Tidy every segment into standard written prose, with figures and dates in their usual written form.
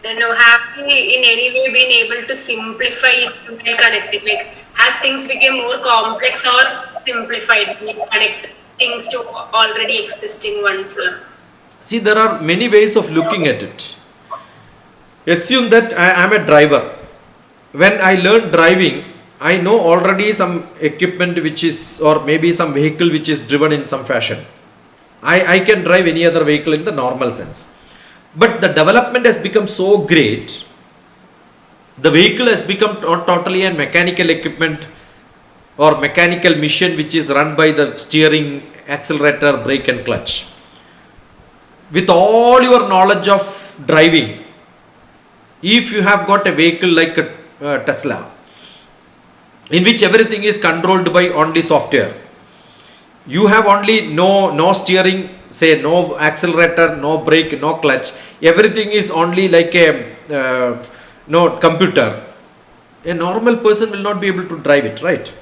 Have we in any way been able to simplify it to connect it? Like, has things become more complex or simplified? We connect things to already existing ones. See, there are many ways of looking at it. Assume that I am a driver. When I learn driving, I know already some equipment which is, or maybe some vehicle which is driven in some fashion. I can drive any other vehicle in the normal sense. But the development has become so great, the vehicle has become totally a mechanical equipment or mechanical machine which is run by the steering, accelerator, brake and clutch. With all your knowledge of driving, if you have got a vehicle like a Tesla, in which everything is controlled by only software, you have only no steering, say no accelerator, no brake, no clutch, everything is only like a no computer. A normal person will not be able to drive it, right?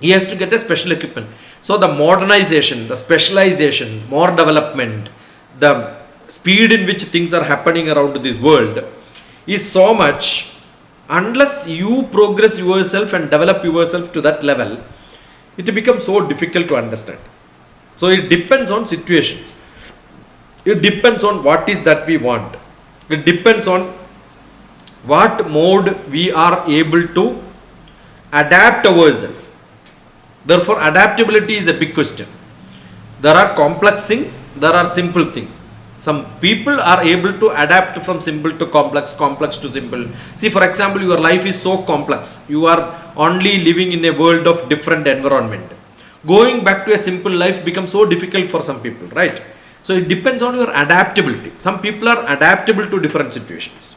He has to get a special equipment. So the modernization, the specialization, more development, the speed in which things are happening around this world is so much. Unless you progress yourself and develop yourself to that level, it becomes so difficult to understand. So it depends on situations. It depends on what is that we want. It depends on what mode we are able to adapt ourselves. Therefore, adaptability is a big question. There are complex things, there are simple things. Some people are able to adapt from simple to complex, complex to simple. See, for example, your life is so complex. You are only living in a world of different environment. Going back to a simple life becomes so difficult for some people, right? So it depends on your adaptability. Some people are adaptable to different situations.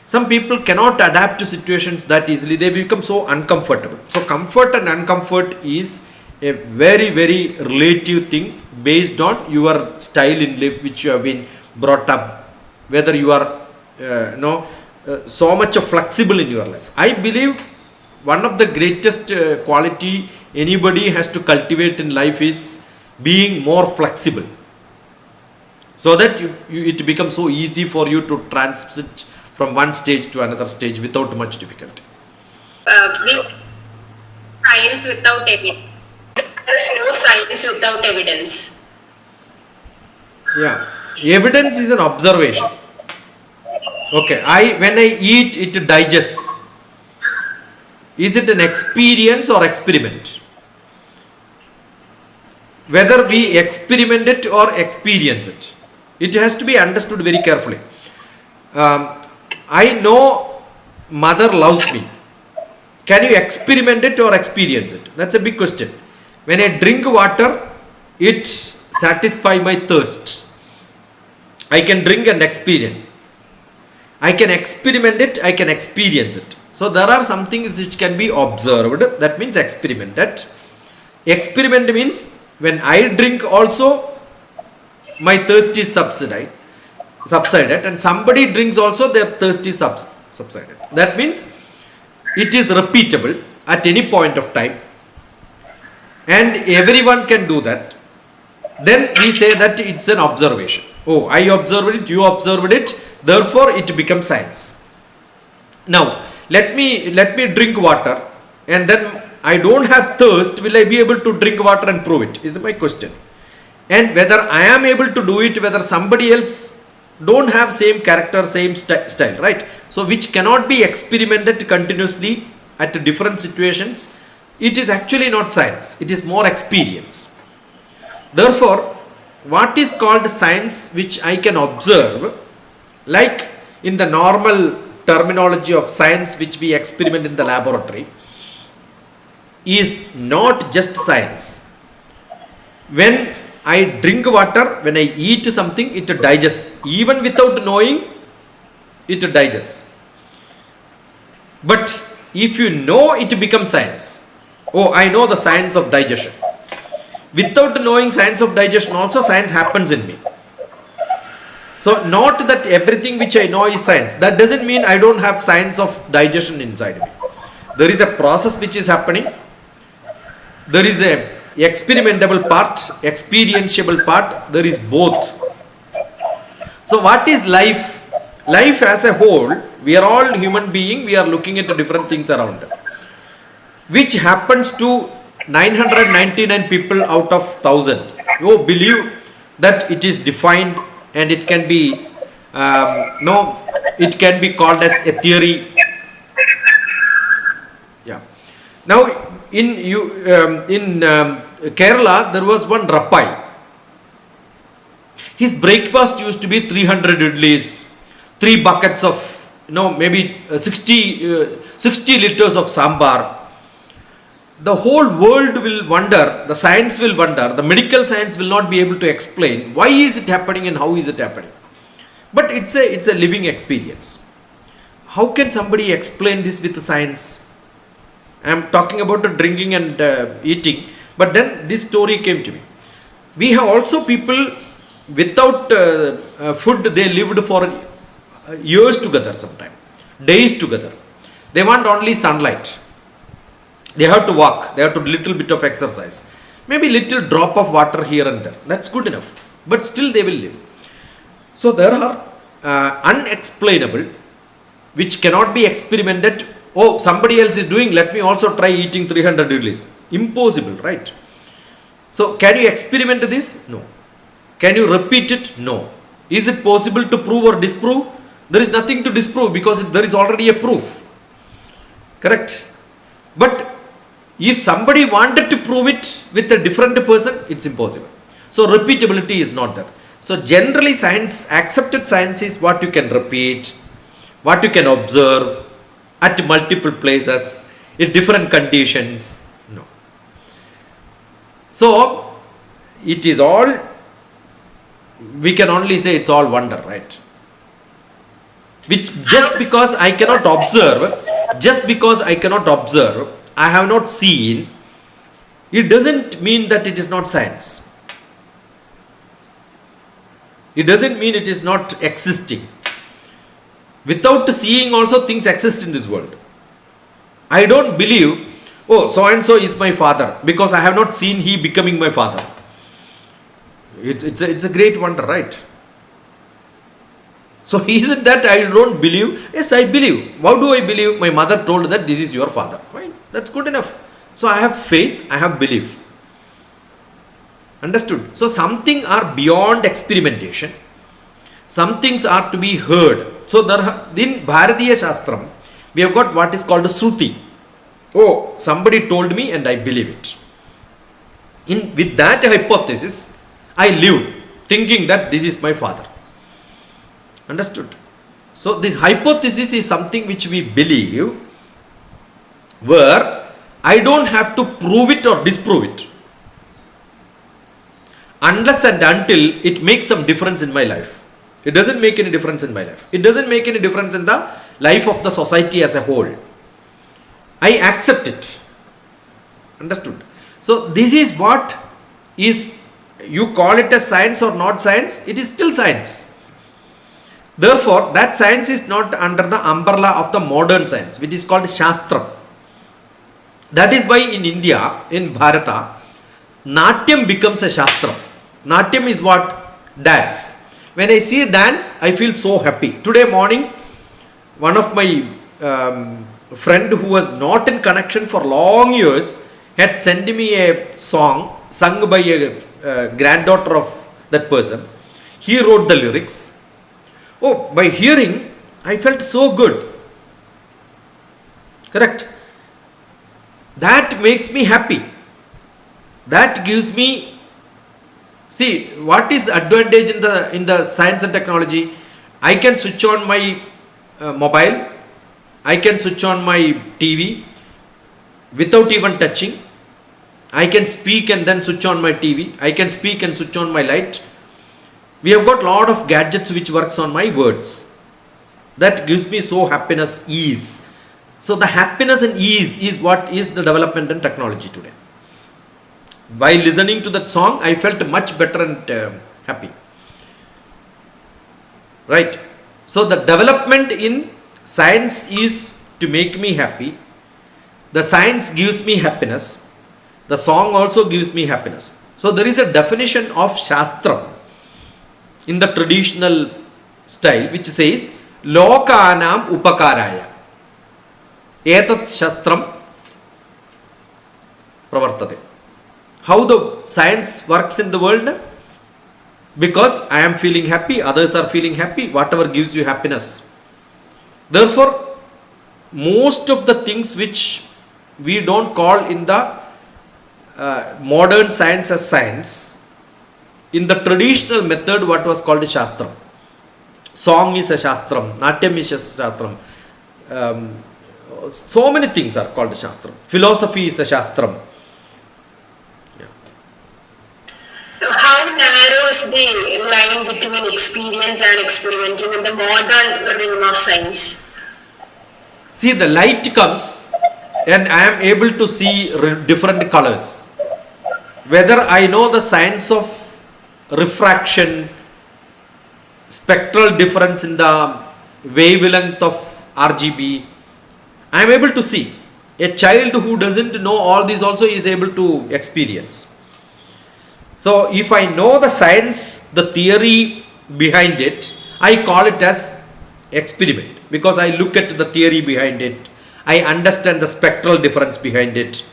Some people cannot adapt to situations that easily. They become so uncomfortable. So comfort and uncomfort is a very, very relative thing based on your style in life which you have been brought up, whether you are so much of flexible in your life. I believe one of the greatest quality anybody has to cultivate in life is being more flexible, so that it becomes so easy for you to transit from one stage to another stage without much difficulty. This science without evidence. There's no science without evidence. Yeah, evidence is an observation. Okay, when I eat, it digests. Is it an experience or experiment? Whether we experiment it or experience it, it has to be understood very carefully. I know mother loves me. Can you experiment it or experience it? That's a big question. When I drink water, it satisfies my thirst. I can drink and experience. I can experiment it, I can experience it. So there are some things which can be observed, that means experimented. Experiment means when I drink also, my thirst is subsided, and somebody drinks also, their thirst is subsided. That means it is repeatable at any point of time, and everyone can do that. Then we say that it's an observation. Oh, I observed it, you observed it, therefore it becomes science. Now let me drink water, and then I don't have thirst. Will I be able to drink water and prove it? Is my question. And whether I am able to do it, whether somebody else don't have same character, same style, right? So which cannot be experimented continuously at different situations. It is actually not science, it is more experience. Therefore, what is called science, which I can observe, like in the normal terminology of science which we experiment in the laboratory, is not just science. When I drink water, when I eat something, it digests. Even without knowing, it digests. But if you know, it becomes science. Oh, I know the science of digestion. Without knowing science of digestion, also science happens in me. So not that everything which I know is science. That doesn't mean I don't have science of digestion inside me. There is a process which is happening. There is a experimentable part, experientiable part. There is both. So what is life life as a whole, we are all human being, we are looking at different things around, which happens to 999 people out of 1000 who believe that it is defined and it can be no, it can be called as a theory. Yeah. Now in Kerala there was one rabbi. His breakfast used to be 300 idlis, 3 buckets of, maybe 60 liters of sambar. The whole world will wonder, the science will wonder, the medical science will not be able to explain why is it happening and how is it happening. But it's a living experience. How can somebody explain this with the science? I am talking about the drinking and eating, but then this story came to me. We have also people without food, they lived for years together, sometime days together. They want only sunlight. They have to walk, they have to do little bit of exercise, maybe little drop of water here and there. That's good enough, but still they will live. So there are unexplainable, which cannot be experimented. Oh, somebody else is doing, let me also try eating 300 idlis. Impossible, right? So can you experiment this? No. Can you repeat it? No. Is it possible to prove or disprove? There is nothing to disprove because there is already a proof. Correct? But if somebody wanted to prove it with a different person, it's impossible. So repeatability is not there. So generally science, accepted science is what you can repeat, what you can observe at multiple places, in different conditions. No. So it is all, we can only say it's all wonder, right? Which just because I cannot observe, I have not seen, it doesn't mean that it is not science. It doesn't mean it is not existing. Without seeing also things exist in this world. I don't believe, oh, so and so is my father, because I have not seen he becoming my father. It's a great wonder, right? So isn't that I don't believe? Yes, I believe. How do I believe? My mother told that this is your father. Fine, that's good enough. So I have faith, I have belief. Understood? So something are beyond experimentation. Some things are to be heard. So there, in Bharatiya Shastram, we have got what is called a Shruti. Oh, somebody told me and I believe it. With that hypothesis, I lived thinking that this is my father. Understood? So this hypothesis is something which we believe, where I don't have to prove it or disprove it, unless and until it makes some difference in my life. It doesn't make any difference in my life. It doesn't make any difference in the life of the society as a whole. I accept it. Understood? So this is what is, you call it as science or not science, it is still science. Therefore, that science is not under the umbrella of the modern science, which is called Shastra. That is why in India, in Bharata, Natyam becomes a Shastra. Natyam is what? Dance. When I see dance, I feel so happy. Today morning, one of my friend who was not in connection for long years had sent me a song sung by a granddaughter of that person. He wrote the lyrics. Oh, by hearing, I felt so good. Correct? That makes me happy. That gives me, see, what is advantage in the science and technology? I can switch on my mobile, I can switch on my TV without even touching. I can speak and then switch on my TV. I can speak and switch on my light. We have got lot of gadgets which works on my words. That gives me so happiness, ease. So the happiness and ease is what is the development in technology today. By listening to that song, I felt much better and happy. Right? So the development in science is to make me happy. The science gives me happiness. The song also gives me happiness. So there is a definition of Shastra in the traditional style which says लोकानाम् उपकाराय एतत् शास्त्रं प्रवर्तते. How the science works in the world? Because I am feeling happy, others are feeling happy, whatever gives you happiness. Therefore, most of the things which we don't call in the modern science as science, in the traditional method what was called a shastram. Song is a shastram, natyam is a shastram, so many things are called a shastram. Philosophy is a shastram. How narrow is the line between experience and experimenting in the modern realm of science? See, the light comes and I am able to see different colors. Whether I know the science of refraction, spectral difference in the wavelength of RGB, I am able to see. A child who doesn't know all these also is able to experience. So if I know the science, the theory behind it, I call it as experiment, because I look at the theory behind it, I understand the spectral difference behind it,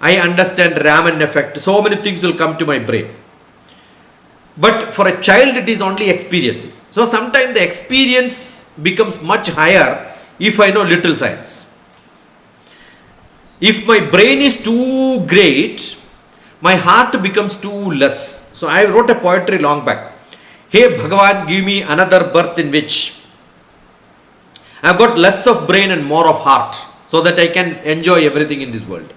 I understand Raman effect, so many things will come to my brain. But for a child it is only experiencing. So sometimes the experience becomes much higher if I know little science. If my brain is too great, my heart becomes too less. So I wrote a poetry long back. Hey Bhagavan, give me another birth in which I've got less of brain and more of heart, so that I can enjoy everything in this world.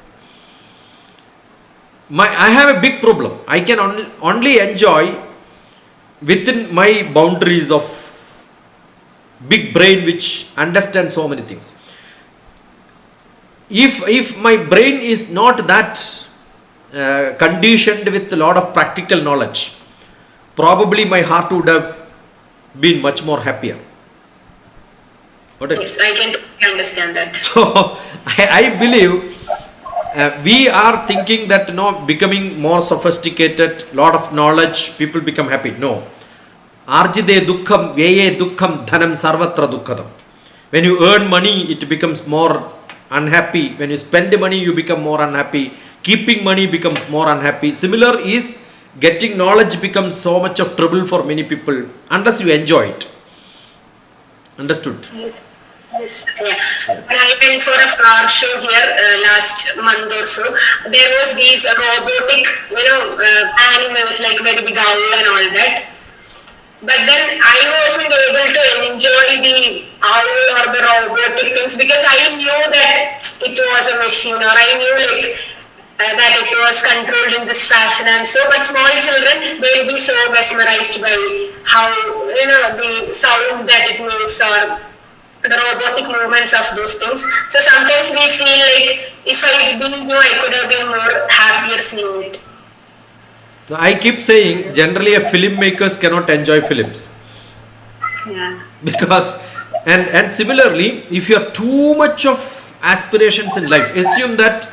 I have a big problem. I can only enjoy within my boundaries of big brain which understands so many things. If my brain is not that conditioned with a lot of practical knowledge, probably my heart would have been much more happier. Yes, I can understand that. So I believe we are thinking that becoming more sophisticated, lot of knowledge, people become happy. No. Arjide dukkham vyeye dukkham dhanam sarvatra dukkadam. When you earn money, it becomes more unhappy. When you spend money, you become more unhappy. Keeping money becomes more unhappy. Similar is getting knowledge becomes so much of trouble for many people unless you enjoy it. Understood? Yes. Yes, yeah. I went for a car show here last month or so. There was these robotic, animals like very big owl and all that. But then I wasn't able to enjoy the owl or the robotic things because I knew that it was a machine, or I knew that it was controlled in this fashion and so. But small children, they will be so mesmerized by how the sound that it makes, or the robotic movements of those things. So sometimes we feel like if I didn't know, I could have been more happier seeing it. I keep saying generally filmmakers cannot enjoy films. Yeah. Because and similarly, if you have too much of aspirations in life, assume that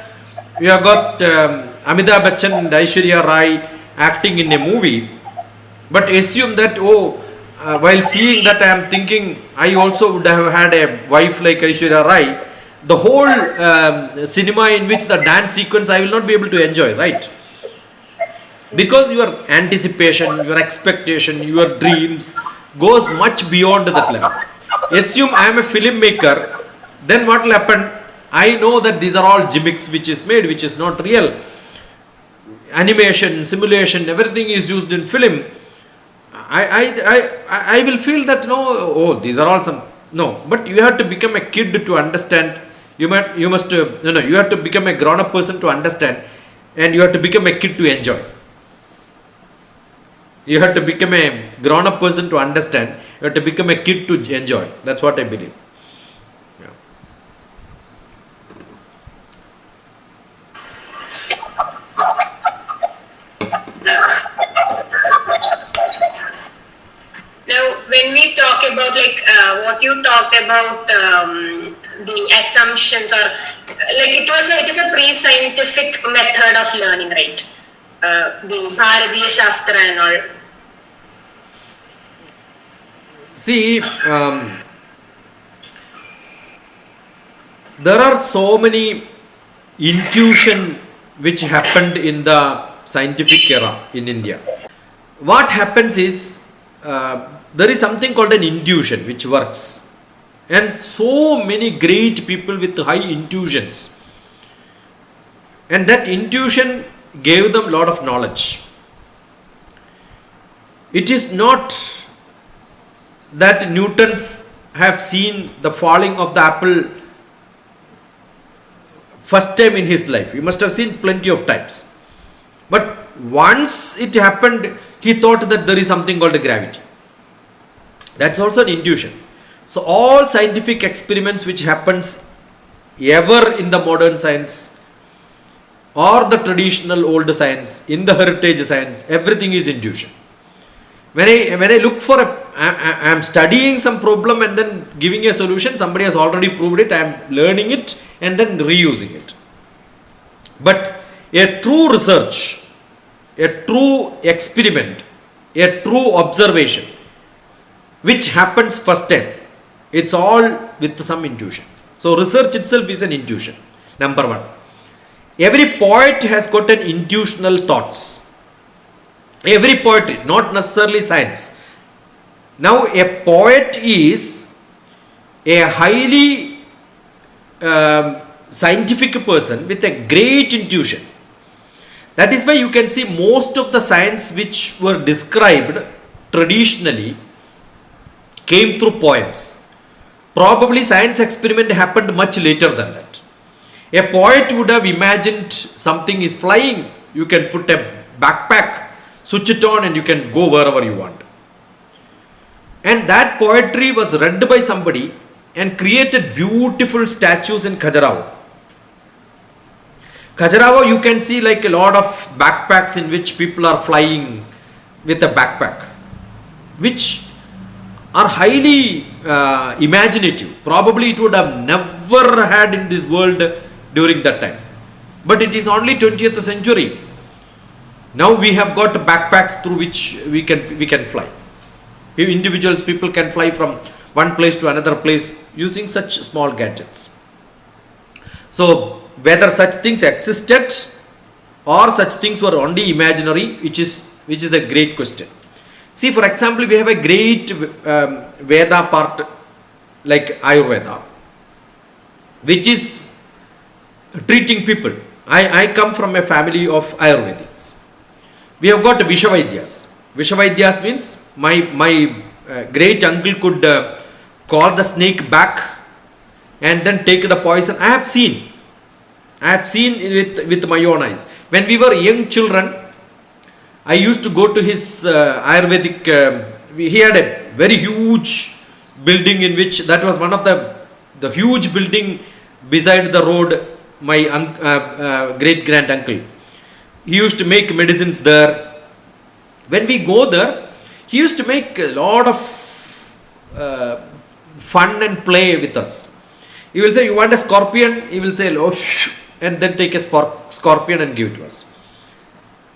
you have got Amitabh Bachchan and Aishwarya Rai acting in a movie, but assume that while seeing that I am thinking I also would have had a wife like Aishwarya Rai. The whole cinema in which the dance sequence I will not be able to enjoy, right? Because your anticipation, your expectation, your dreams goes much beyond that level. Assume I am a filmmaker, then what will happen? I know that these are all gimmicks which is made, which is not real. Animation, simulation, everything is used in film. I will feel that these are all some but you have to become a kid to understand. You have to become a grown-up person to understand, and you have to become a kid to enjoy. You have to become a grown-up person to understand. You have to become a kid to enjoy. That's what I believe. Yeah. Now, when we talk about what you talked about, the assumptions, or it is a pre-scientific method of learning, right? The Bharatiya Shastra and all. See, there are so many intuition which happened in the scientific era in India. What happens is there is something called an intuition which works, and so many great people with high intuitions, and that intuition gave them a lot of knowledge. It is not that Newton have seen the falling of the apple first time in his life. He must have seen plenty of times. But once it happened, he thought that there is something called gravity. That's also an intuition. So all scientific experiments which happens ever in the modern science or the traditional old science, in the heritage science, everything is intuition. When I look for I am studying some problem and then giving a solution, somebody has already proved it, I am learning it and then reusing it. But a true research, a true experiment, a true observation, which happens first time, it's all with some intuition. So research itself is an intuition, number one. Every poet has got an intuitional thoughts. Every poetry, not necessarily science. Now a poet is a highly scientific person with a great intuition. That is why you can see most of the science which were described traditionally came through poems. Probably science experiment happened much later than that. A poet would have imagined something is flying. You can put a backpack, switch it on and you can go wherever you want. And that poetry was read by somebody and created beautiful statues in Khajuraho. Khajuraho, you can see like a lot of backpacks in which people are flying with a backpack, which are highly imaginative. Probably it would have never had in this world during that time. But it is only 20th century. Now we have got backpacks through which we can fly. Individuals, people can fly from one place to another place using such small gadgets. So whether such things existed or such things were only imaginary, which is a great question. See, for example, we have a great Veda part like Ayurveda, which is treating people. I come from a family of Ayurvedics. We have got Vishavaidyas. Vishavaidyas means my great uncle could call the snake back and then take the poison. I have seen with my own eyes. When we were young children, I used to go to his Ayurvedic. He had a very huge building in which that was one of the huge building beside the road. My great grand uncle, he used to make medicines there. When we go there, he used to make a lot of fun and play with us. He will say, "You want a scorpion?" He will say, "Oh," and then take a scorpion and give it to us.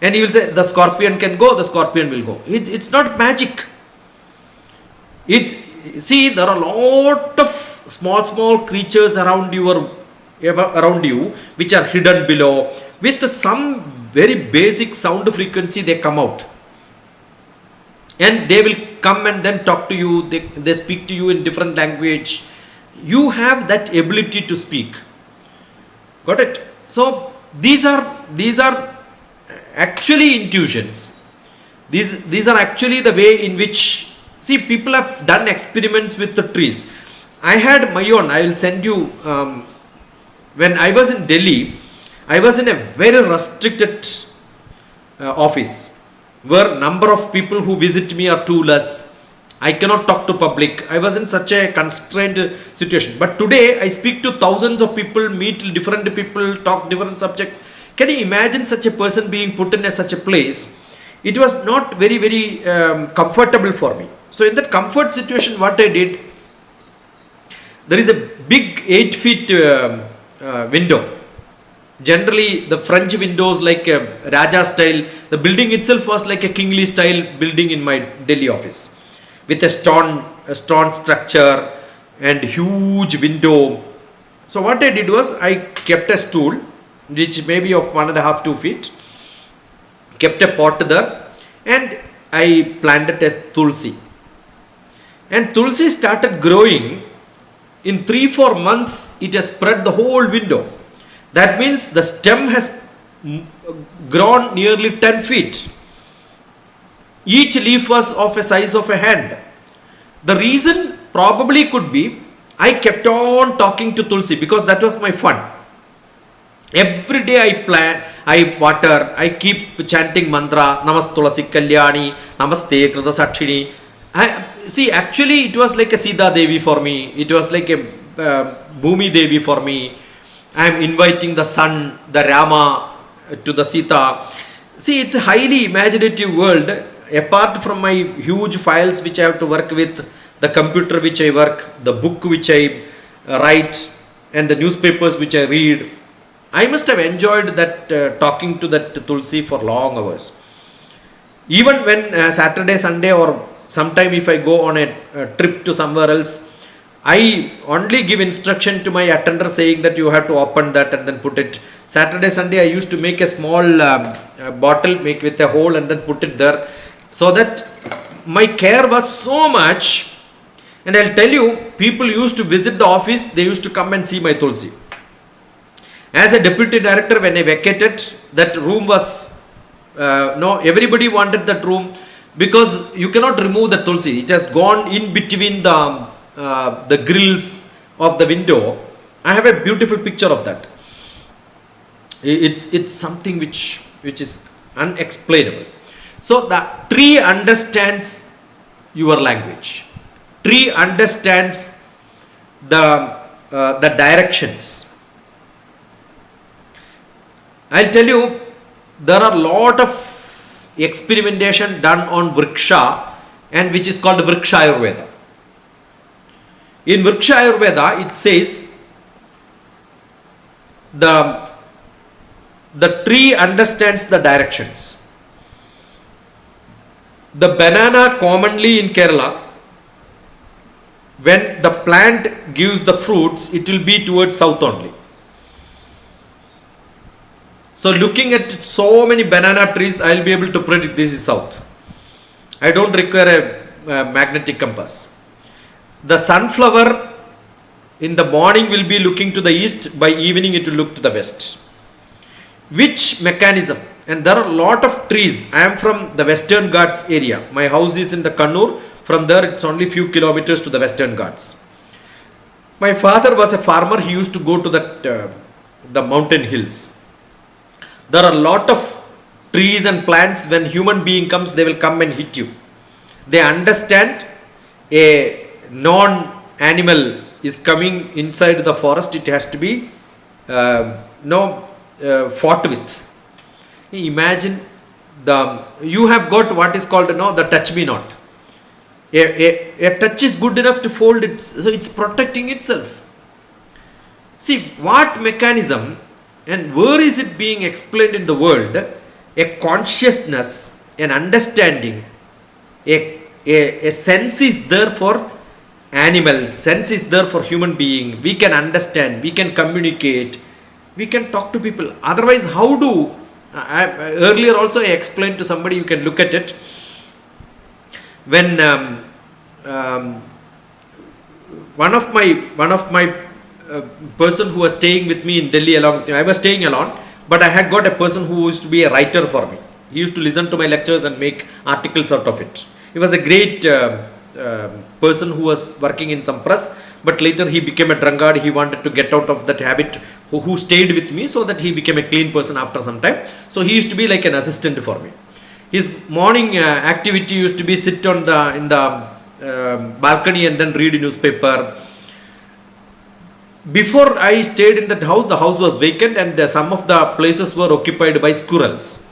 And he will say, "The scorpion can go, the scorpion will go." It's not magic. See, there are a lot of small creatures around you which are hidden below. With some very basic sound frequency, they come out. And they will come and then talk to you. They speak to you in different language. You have that ability to speak. Got it? So these are actually intuitions. These are actually the way in which, see, people have done experiments with the trees. I had my own. I will send you. When I was in Delhi, I was in a very restricted office where number of people who visit me are too less. I cannot talk to public. I was in such a constrained situation. But today I speak to thousands of people, meet different people, talk different subjects. Can you imagine such a person being put in such a place? It was not very comfortable for me. So in that comfort situation, what I did, there is a big 8 feet window. Generally, the French windows like a Raja style. The building itself was like a kingly style building in my Delhi office, with a stone structure and huge window. So what I did was I kept a stool which may be of 1.5 to 2 feet, kept a pot there, and I planted a tulsi. And tulsi started growing. In 3-4 months, it has spread the whole window. That means the stem has grown nearly 10 feet. Each leaf was of a size of a hand. The reason probably could be I kept on talking to tulsi because that was my fun. Every day I plant, I water, I keep chanting mantra, Namas Tulasi Kalyani, Namaste Krita Sakshini. See, actually, it was like a Sita Devi for me. It was like a Bhumi Devi for me. I am inviting the sun, the Rama to the Sita. See, it's a highly imaginative world. Apart from my huge files which I have to work with, the computer which I work, the book which I write, and the newspapers which I read, I must have enjoyed that talking to that Tulsi for long hours. Even when Saturday, Sunday, or sometime if I go on a trip to somewhere else, I only give instruction to my attender saying that you have to open that and then put it. Saturday, Sunday, I used to make a small bottle, make with a hole and then put it there. So that my care was so much. And I'll tell you, people used to visit the office, they used to come and see my Tulsi. As a deputy director, when I vacated, that room was, no, everybody wanted that room because you cannot remove the Tulsi. It has gone in between the grills of the window. I have a beautiful picture of that. It's something which is unexplainable. So the tree understands your language. Tree understands the directions. I'll tell you, there are a lot of experimentation done on Vriksha, and which is called Vriksha Ayurveda. In Vriksha Ayurveda, it says the tree understands the directions. The banana commonly in Kerala, when the plant gives the fruits, it will be towards south only. So looking at so many banana trees, I will be able to predict this is south. I don't require a magnetic compass. The sunflower in the morning will be looking to the east, by evening it will look to the west. Which mechanism? And there are a lot of trees. I am from the Western Ghats area. My house is in the Kannur. From there it's only few kilometers to the Western Ghats. My father was a farmer. He used to go to the mountain hills. There are a lot of trees and plants. When human being comes, they will come and hit you. They understand a non-animal is coming inside the forest. It has to be fought with. Imagine you have got what is called the touch me not. A touch is good enough to fold it, so it's protecting itself. See what mechanism and where is it being explained in the world? A consciousness, an understanding, a sense is there for animals, sense is there for human being. We can understand, we can communicate, we can talk to people. Otherwise, how do earlier also I explained to somebody, you can look at it. When one of my person who was staying with me in Delhi along with me, I was staying alone, but I had got a person who used to be a writer for me. He used to listen to my lectures and make articles out of it. He was a great person who was working in some press, but later he became a drunkard. He wanted to get out of that habit, who stayed with me, so that he became a clean person after some time. So he used to be like an assistant for me. His morning activity used to be sit in the balcony and then read a newspaper. Before I stayed in that house, the house was vacant and some of the places were occupied by squirrels.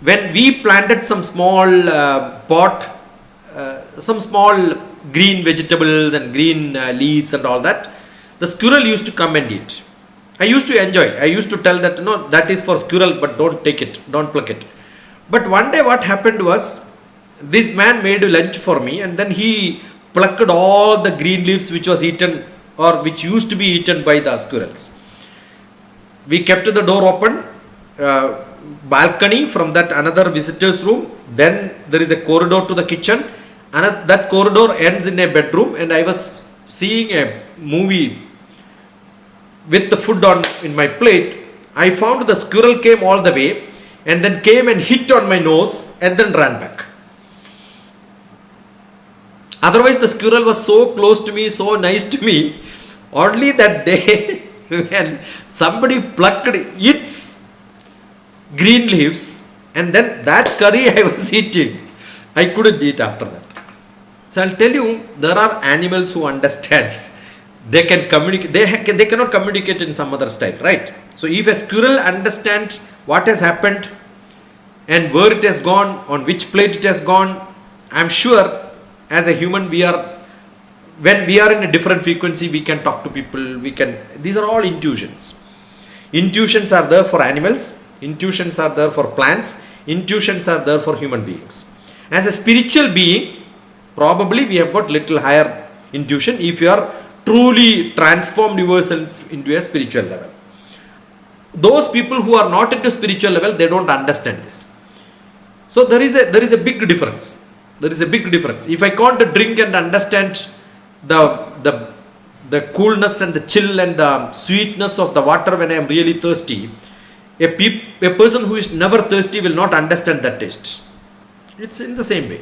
When we planted some small some small green vegetables and green leaves and all that, the squirrel used to come and eat. I used to enjoy. I used to tell that, no, that is for squirrel, but don't take it, don't pluck it. But one day what happened was, this man made lunch for me and then he plucked all the green leaves which was eaten or which used to be eaten by the squirrels. We kept the door open, balcony from that another visitor's room. Then there is a corridor to the kitchen, and that corridor ends in a bedroom. And I was seeing a movie with the food on in my plate. I found the squirrel came all the way and then came and hit on my nose and then ran back. Otherwise, the squirrel was so close to me, so nice to me. Only that day, when somebody plucked its green leaves, and then that curry I was eating, I couldn't eat after that. So I'll tell you, there are animals who understands. They can communicate. They cannot communicate in some other style, right? So if a squirrel understands what has happened and where it has gone, on which plate it has gone, I'm sure as a human when we are in a different frequency, we can talk to people. These are all intuitions. Intuitions are there for animals. Intuitions are there for plants. Intuitions are there for human beings. As a spiritual being, probably we have got little higher intuition if you are truly transformed yourself into a spiritual level. Those people who are not into spiritual level, they don't understand this. So there is a big difference. There is a big difference. If I can't drink and understand the coolness and the chill and the sweetness of the water when I am really thirsty, a person who is never thirsty will not understand that taste. It's in the same way.